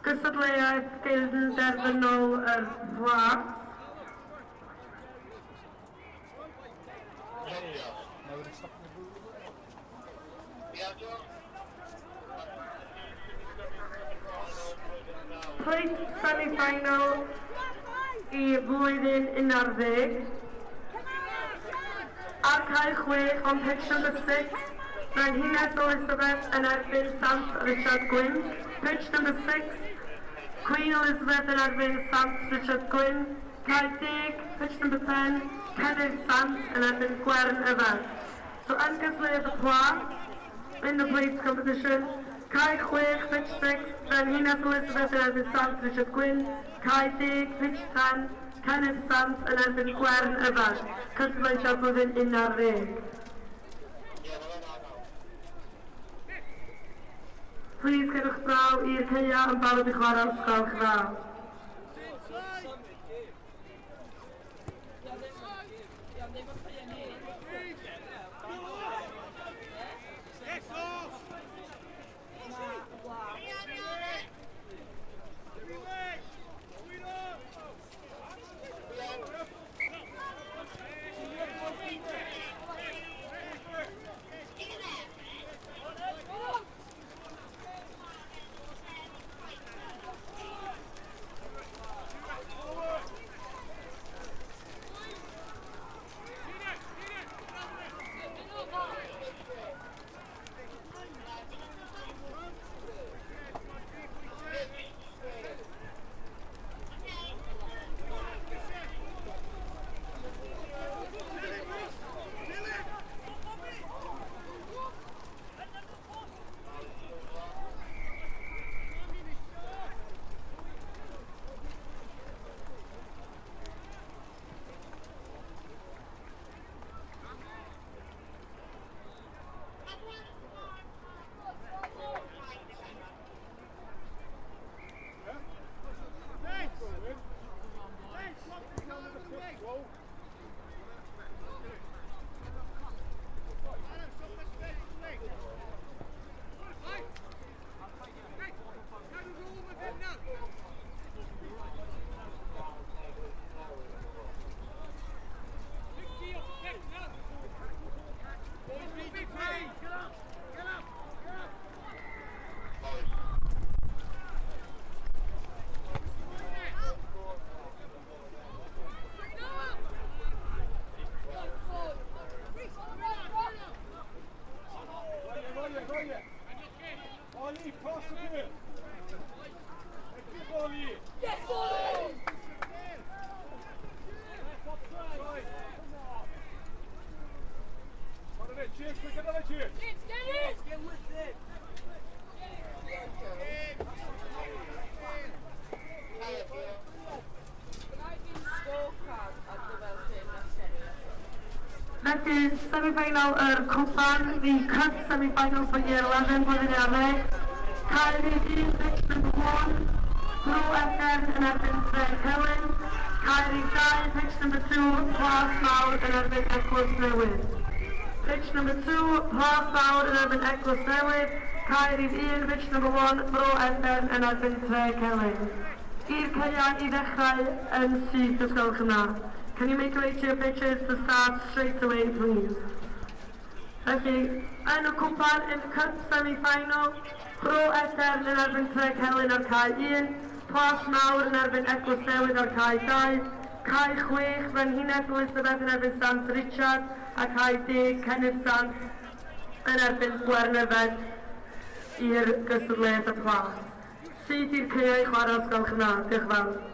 Gystadleuaeth dilyn derfynol yr FLAS. Plate semi-final I flwyddyn 11. Ar cae 6 on pitch number 6, Frenhines Elizabeth yn erbyn Sant Richard Gwyn. Pitch number 6, Queen Elizabeth yn erbyn Sant Richard Gwyn. Cae 10, pitch number 10, Cennydd Sant yn erbyn Gwern Yfed. So ymgysylltu y pla in the plates competition. Cae 6, pitch 6, Frenhines Elizabeth yn erbyn Sant Richard Gwyn. Cae 10, pitch 10, Cennydd Sant yn erbyn Gwern Yfed. Cystadleuaeth blwyddyn 11. Please gewch draw i'r ceia yn barod I chwarae ysgol chraw. That is semi-final Cwpan, the Cup semi-final for year 11 blwyddyn 11. Caerdydd 1, pitch number 1, Bro Efgen yn erbyn Tref Celyn. Caerdydd 2, pitch number 2, Plas Mawr yn erbyn Eglwys Newydd. Pitch number 2, Plas Mawr yn erbyn Eglwys Newydd. Caerdydd 1, pitch number 1, Bro Efgen yn erbyn Tref Celyn. I'r ceian I ddechrau yn syth os gwelwch yn dda. Can you make your way to your pitches to start straight away, please? Felly, yn y cwpan in the Cup semi-final, Bro Efgen yn erbyn Tref Celyn ar cae 1, Plas Mawr yn erbyn Eglwys Newydd ar cae 2, cae 6, Frenhines Elizabeth yn erbyn Sant Richard, a cae 10, Cennydd Sant yn erbyn Gwern Yfed i'r gystadleuaeth y plas. Sydd i'r ceiau chwarae os gwelwch yn dda? Diolch yn fawr.